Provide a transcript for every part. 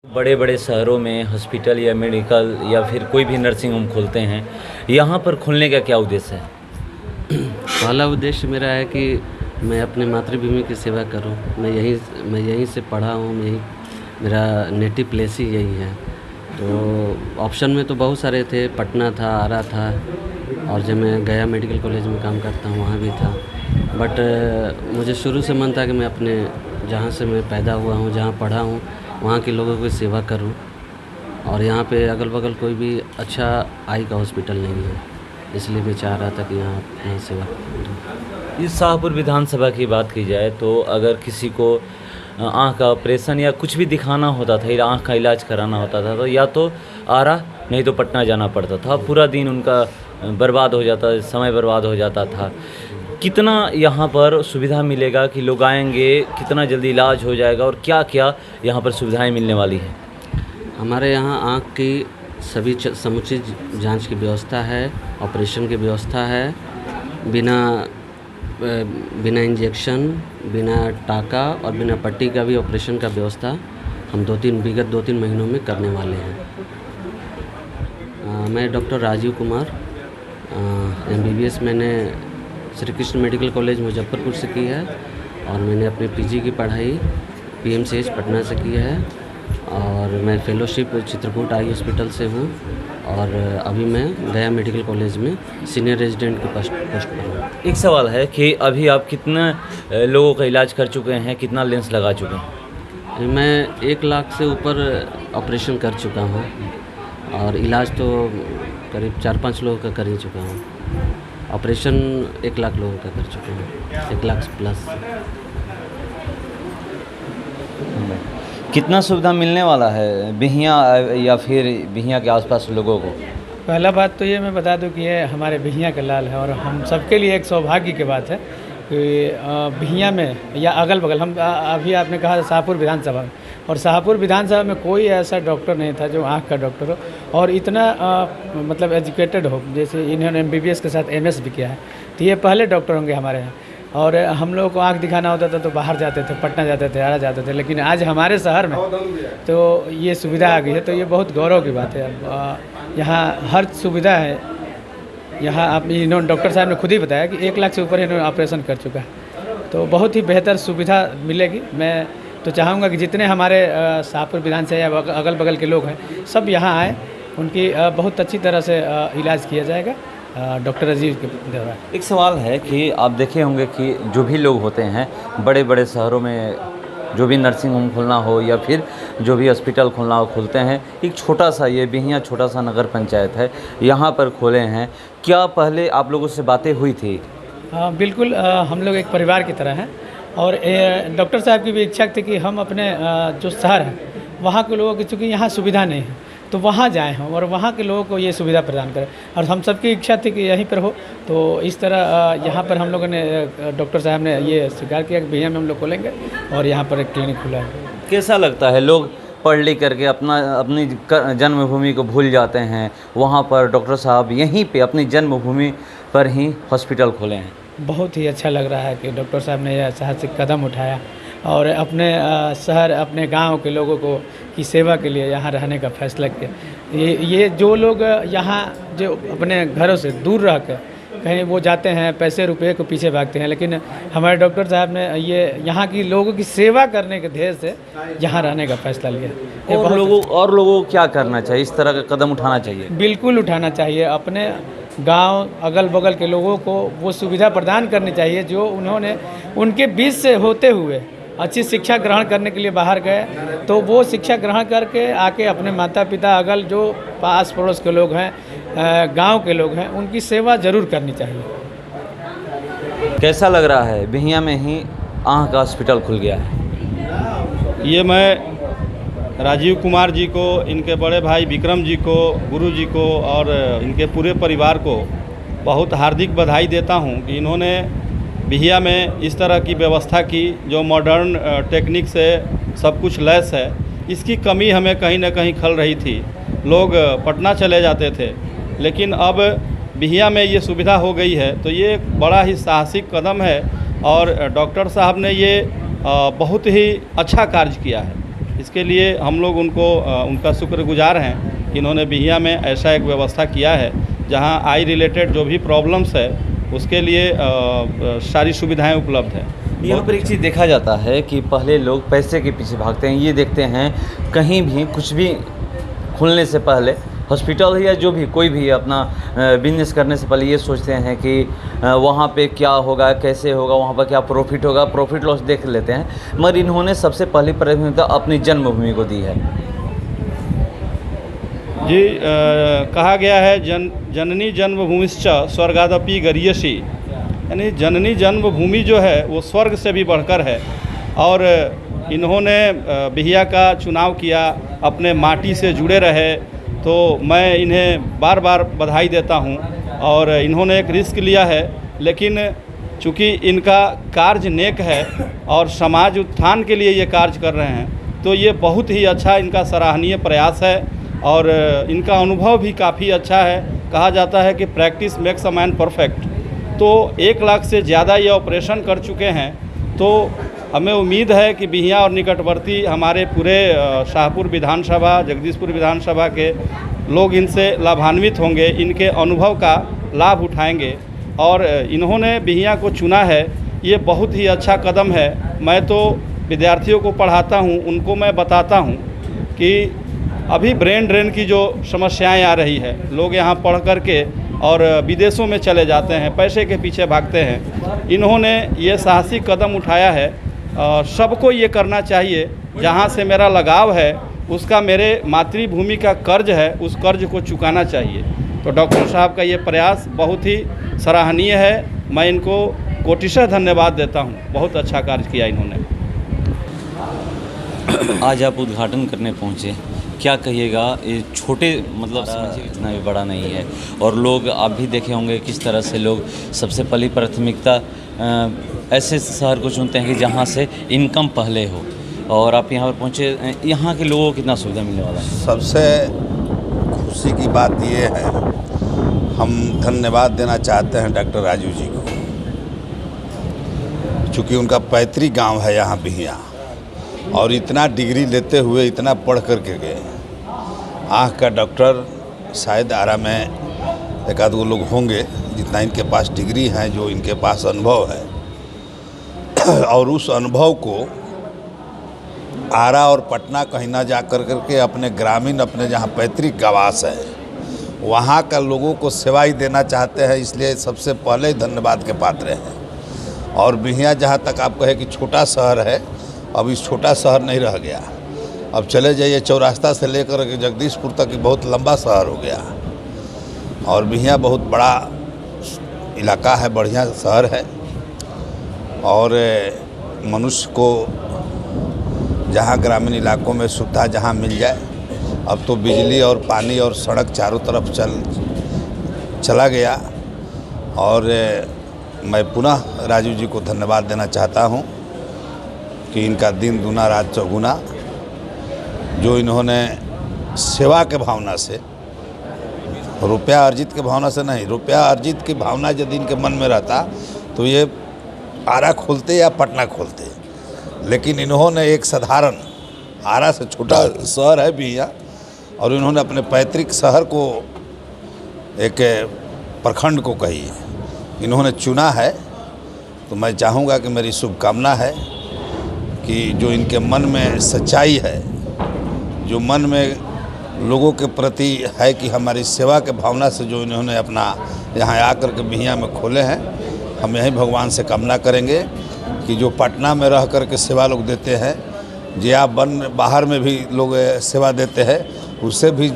बड़े बड़े शहरों में हॉस्पिटल या मेडिकल या फिर कोई भी नर्सिंग होम खोलते हैं, यहाँ पर खोलने का क्या उद्देश्य है? पहला उद्देश्य मेरा है कि मैं अपने मातृभूमि की सेवा करूं। मैं यहीं से पढ़ा हूं, मेरा नेटिव प्लेस ही यही है। तो ऑप्शन में तो बहुत सारे थे, पटना था, आरा था, और जब मैं गया मेडिकल कॉलेज में काम करता हूँ वहाँ भी था। बट मुझे शुरू से मन था कि मैं अपने जहाँ से मैं पैदा हुआ हूँ, जहाँ पढ़ा हूँ, वहाँ के लोगों की सेवा करूँ। और यहाँ पे अगल बगल कोई भी अच्छा आई का हॉस्पिटल नहीं है, इसलिए मैं चाह रहा था कि यहाँ सेवा करूँ। इस शाहपुर विधानसभा की बात की जाए तो अगर किसी को आँख का ऑपरेशन या कुछ भी दिखाना होता था या आँख का इलाज कराना होता था तो या तो आरा नहीं तो पटना जाना पड़ता था। पूरा दिन उनका बर्बाद हो जाता, समय बर्बाद हो जाता था। कितना यहाँ पर सुविधा मिलेगा कि लोग आएंगे, कितना जल्दी इलाज हो जाएगा और क्या क्या यहाँ पर सुविधाएं मिलने वाली हैं? हमारे यहाँ आँख की सभी समुचित जांच की व्यवस्था है, ऑपरेशन की व्यवस्था है, बिना इंजेक्शन, बिना टाका और बिना पट्टी का भी ऑपरेशन का व्यवस्था हम विगत 2-3 महीनों में करने वाले हैं। मैं डॉक्टर राजीव कुमार MBBS मैंने श्री कृष्ण मेडिकल कॉलेज मुजफ्फरपुर से की है, और मैंने अपनी PG की पढ़ाई PMCH पटना से की है, और मैं फेलोशिप चित्रकूट आई हॉस्पिटल से हूँ, और अभी मैं गया मेडिकल कॉलेज में सीनियर रेजिडेंट की पोस्ट पर हूँ। एक सवाल है कि अभी आप कितने लोगों का इलाज कर चुके हैं, कितना लेंस लगा चुके हैं? मैं 1 लाख से ऊपर ऑपरेशन कर चुका हूँ, और इलाज तो करीब 4-5 लोगों का कर ही चुका हूँ। ऑपरेशन 1 लाख लोगों का कर चुका हूँ, 1 लाख प्लस। कितना सुविधा मिलने वाला है बिहियाँ या फिर बिहियाँ के आसपास लोगों को? पहला बात तो ये मैं बता दूं कि ये हमारे बिहियाँ का लाल है, और हम सबके लिए एक सौभाग्य की बात है कि बिहियाँ में या अगल बगल हम अभी आपने कहा शाहपुर विधानसभा में, और शाहपुर विधानसभा में कोई ऐसा डॉक्टर नहीं था जो आँख का डॉक्टर हो और इतना मतलब एजुकेटेड हो। जैसे इन्होंने MBBS के साथ MS भी किया है, तो ये पहले डॉक्टर होंगे हमारे यहाँ। और हम लोगों को आँख दिखाना होता था तो बाहर जाते थे, पटना जाते थे, आरा जाते थे, लेकिन आज हमारे शहर में तो ये सुविधा आ गई है, तो ये बहुत गौरव की बात है। अब यहाँ हर सुविधा है। यहाँ आप इन्होंने डॉक्टर साहब ने खुद ही बताया कि 1 लाख से ऊपर इन्होंने ऑपरेशन कर चुका है, तो बहुत ही बेहतर सुविधा मिलेगी। मैं तो चाहूँगा कि जितने हमारे शाहपुर विधान से या अगल बगल के लोग हैं सब यहाँ आए, उनकी बहुत अच्छी तरह से इलाज किया जाएगा डॉक्टर राजीव के द्वारा। एक सवाल है कि आप देखे होंगे कि जो भी लोग होते हैं बड़े बड़े शहरों में, जो भी नर्सिंग होम खोलना हो या फिर जो भी हॉस्पिटल खोलना हो खोलते हैं, एक छोटा सा ये बिहियाँ छोटा सा नगर पंचायत है, यहाँ पर खोले हैं। क्या पहले आप लोगों से बातें हुई थी? बिल्कुल, हम लोग एक परिवार की तरह हैं, और डॉक्टर साहब की भी इच्छा थी कि हम अपने जो शहर है वहाँ के लोगों की, चूँकि यहाँ सुविधा नहीं है तो वहाँ जाएँ हम और वहाँ के लोगों को ये सुविधा प्रदान करें, और हम सबकी इच्छा थी कि यहीं पर हो। तो इस तरह यहाँ पर हम लोगों ने डॉक्टर साहब ने ये स्वीकार किया कि भैया में हम लोग खोलेंगे, और यहाँ पर एक क्लिनिक खुला है। कैसा लगता है? लोग पढ़ लिख करके अपनी जन्मभूमि को भूल जाते हैं, वहाँ पर डॉक्टर साहब यहीं पे अपनी जन्मभूमि पर ही हॉस्पिटल खोले हैं। बहुत ही अच्छा लग रहा है कि डॉक्टर साहब ने यह साहसिक कदम उठाया और अपने शहर, अपने गांव के लोगों को की सेवा के लिए यहाँ रहने का फैसला किया। ये जो लोग यहाँ जो अपने घरों से दूर रह कर कहीं वो जाते हैं, पैसे रुपए को पीछे भागते हैं, लेकिन हमारे डॉक्टर साहब ने ये यहाँ की लोगों की सेवा करने के ध्येय से यहाँ रहने का फैसला लिया। और लोगों को क्या करना चाहिए? इस तरह का कदम उठाना चाहिए? बिल्कुल उठाना चाहिए। अपने गांव अगल बगल के लोगों को वो सुविधा प्रदान करनी चाहिए जो उन्होंने उनके बीच से होते हुए अच्छी शिक्षा ग्रहण करने के लिए बाहर गए, तो वो शिक्षा ग्रहण करके आके अपने माता पिता, अगल जो पास पड़ोस के लोग हैं, गांव के लोग हैं, उनकी सेवा ज़रूर करनी चाहिए। कैसा लग रहा है बिहियाँ में ही आँख का हॉस्पिटल खुल गया है? ये मैं राजीव कुमार जी को, इनके बड़े भाई विक्रम जी को, गुरु जी को और इनके पूरे परिवार को बहुत हार्दिक बधाई देता हूं कि इन्होंने बिहिया में इस तरह की व्यवस्था की जो मॉडर्न टेक्निक से सब कुछ लैस है। इसकी कमी हमें कहीं ना कहीं खल रही थी। लोग पटना चले जाते थे, लेकिन अब बिहिया में ये सुविधा हो गई है, तो ये एक बड़ा ही साहसिक कदम है और डॉक्टर साहब ने ये बहुत ही अच्छा कार्य किया है। इसके लिए हम लोग उनका शुक्रगुजार हैं कि इन्होंने बिहिया में ऐसा एक व्यवस्था किया है जहां आई रिलेटेड जो भी प्रॉब्लम्स है उसके लिए सारी सुविधाएं उपलब्ध हैं। यहाँ पर एक चीज़ देखा जाता है कि पहले लोग पैसे के पीछे भागते हैं। ये देखते हैं कहीं भी कुछ भी खुलने से पहले, हॉस्पिटल या जो भी कोई भी अपना बिजनेस करने से पहले ये सोचते हैं कि वहाँ पे क्या होगा, कैसे होगा, वहाँ पर क्या प्रॉफिट होगा, प्रॉफिट लॉस देख लेते हैं। मगर इन्होंने सबसे पहली प्राथमिकता अपनी जन्मभूमि को दी है। जी, कहा गया है जननी जन्मभूमिश्च स्वर्गादपि गरीयसी, यानी जननी जन्मभूमि जो है वो स्वर्ग से भी बढ़कर है। और इन्होंने बिहिया का चुनाव किया, अपने माटी से जुड़े रहे, तो मैं इन्हें बार बार बधाई देता हूं। और इन्होंने एक रिस्क लिया है, लेकिन चूँकि इनका कार्य नेक है और समाज उत्थान के लिए ये कार्य कर रहे हैं, तो ये बहुत ही अच्छा इनका सराहनीय प्रयास है। और इनका अनुभव भी काफ़ी अच्छा है। कहा जाता है कि practice makes a man perfect. तो 1 लाख से ज़्यादा ये ऑपरेशन कर चुके हैं। तो हमें उम्मीद है कि बिहिया और निकटवर्ती हमारे पूरे शाहपुर विधानसभा, जगदीशपुर विधानसभा के लोग इनसे लाभान्वित होंगे, इनके अनुभव का लाभ उठाएंगे। और इन्होंने बिहिया को चुना है, ये बहुत ही अच्छा कदम है। मैं तो विद्यार्थियों को पढ़ाता हूँ, उनको मैं बताता हूँ कि अभी ब्रेन ड्रेन की जो समस्याएं आ रही है, लोग यहाँ पढ़ कर के और विदेशों में चले जाते हैं, पैसे के पीछे भागते हैं। इन्होंने ये साहसिक कदम उठाया है। सबको ये करना चाहिए। जहाँ से मेरा लगाव है, उसका मेरे मातृभूमि का कर्ज है, उस कर्ज को चुकाना चाहिए। तो डॉक्टर साहब का ये प्रयास बहुत ही सराहनीय है। मैं इनको कोटिशः धन्यवाद देता हूँ। बहुत अच्छा कार्य किया इन्होंने। आज आप उद्घाटन करने पहुँचे, क्या कहिएगा? ये छोटे मतलब समझिए इतना भी बड़ा नहीं है, और लोग आप भी देखे होंगे किस तरह से लोग सबसे पहली प्राथमिकता ऐसे शहर को चुनते हैं कि जहाँ से इनकम पहले हो। और आप यहाँ पर पहुँचे, यहाँ के लोगों को कितना सुविधा मिलने वाला है? सबसे खुशी की बात ये है, हम धन्यवाद देना चाहते हैं डॉक्टर राजू जी को, चूँकि उनका पैतृक गांव है यहाँ बिहिया, और इतना डिग्री लेते हुए इतना पढ़ कर के गए। आँख का डॉक्टर शायद आरा में एक आध वो लोग होंगे जितना इनके पास डिग्री है, जो इनके पास अनुभव है। और उस अनुभव को आरा और पटना कहीं ना जा कर के अपने ग्रामीण, अपने जहाँ पैतृक आवास है, वहाँ का लोगों को सेवा ही देना चाहते हैं। इसलिए सबसे पहले धन्यवाद के पात्र हैं। और बिहिया जहाँ तक आप कहे कि छोटा शहर है, अब इस छोटा शहर नहीं रह गया। अब चले जाइए चौरास्ता से लेकर के जगदीशपुर तक बहुत लंबा शहर हो गया। और बिहिया बहुत बड़ा इलाका है, बढ़िया शहर है। और मनुष्य को जहाँ ग्रामीण इलाकों में सुविधा जहाँ मिल जाए, अब तो बिजली और पानी और सड़क चारों तरफ चला गया। और मैं पुनः राजू जी को धन्यवाद देना चाहता हूँ कि इनका दिन दूना रात चौगुना, जो इन्होंने सेवा के भावना से, रुपया अर्जित के भावना से नहीं, रुपया अर्जित की भावना यदि इनके मन में रहता तो ये आरा खोलते या पटना खोलते। लेकिन इन्होंने एक साधारण, आरा से छोटा शहर है बिहिया, और इन्होंने अपने पैतृक शहर को, एक प्रखंड को कहिए, इन्होंने चुना है। तो मैं चाहूँगा कि मेरी शुभकामना है कि जो इनके मन में सच्चाई है, जो मन में लोगों के प्रति है कि हमारी सेवा के भावना से जो इन्होंने अपना यहाँ आकर के बिहिया में खोले हैं, हम यही भगवान से कामना करेंगे कि जो पटना में रह कर के सेवा लोग देते हैं, जो आप बाहर में भी लोग सेवा देते हैं, उससे भी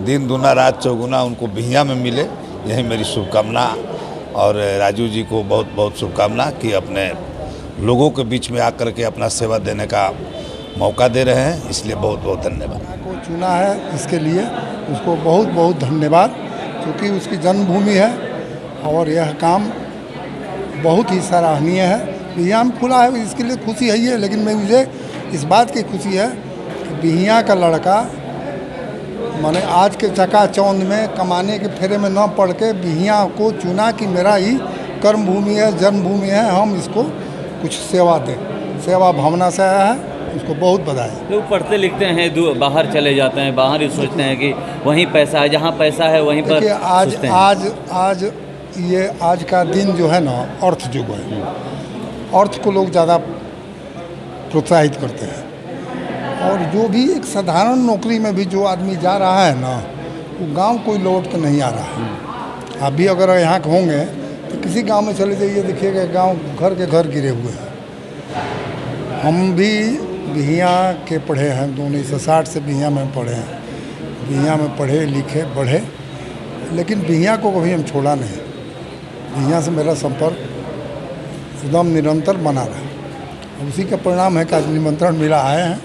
दिन दूना रात चौगुना उनको बिहिया में मिले। यही मेरी शुभकामना। और राजू जी को बहुत बहुत शुभकामना कि अपने लोगों के बीच में आकर के अपना सेवा देने का मौका दे रहे हैं। इसलिए बहुत बहुत धन्यवाद। को चुना है, इसके लिए उसको बहुत बहुत धन्यवाद, क्योंकि उसकी जन्मभूमि है और यह काम बहुत ही सराहनीय है। बिहिया में खुला है, इसके लिए खुशी है ही, लेकिन मुझे इस बात की खुशी है कि बिहिया का लड़का माने आज के चकाचौंध में कमाने के फेरे में न पड़ के बिहिया को चुना कि मेरा ही कर्म भूमि है, जन्मभूमि है, हम इसको कुछ सेवा दें। सेवा भावना से आया है, उसको बहुत बधाई। लोग पढ़ते लिखते हैं, बाहर चले जाते हैं, बाहर ही सोचते हैं कि वहीं पैसा है, जहाँ पैसा है वहीं पर देखिए सोचते हैं। आज ये आज का दिन जो है ना अर्थ युग है। अर्थ को लोग ज़्यादा प्रोत्साहित करते हैं, और जो भी एक साधारण नौकरी में भी जो आदमी जा रहा है ना, वो गांव कोई लौट के नहीं आ रहा है। आप भी अगर यहाँ के होंगे तो किसी गांव में चले जाइए, देखिएगा गांव घर के घर गिरे हुए हैं। हम भी बिहिया के पढ़े हैं, 1960 से बिहिया में पढ़े हैं, बिहिया में पढ़े लिखे बढ़े, लेकिन बिहिया को कभी हम छोड़ा नहीं। बिहिया से मेरा संपर्क एकदम निरंतर बना रहा। उसी का परिणाम है कि आज निमंत्रण मिला आए हैं।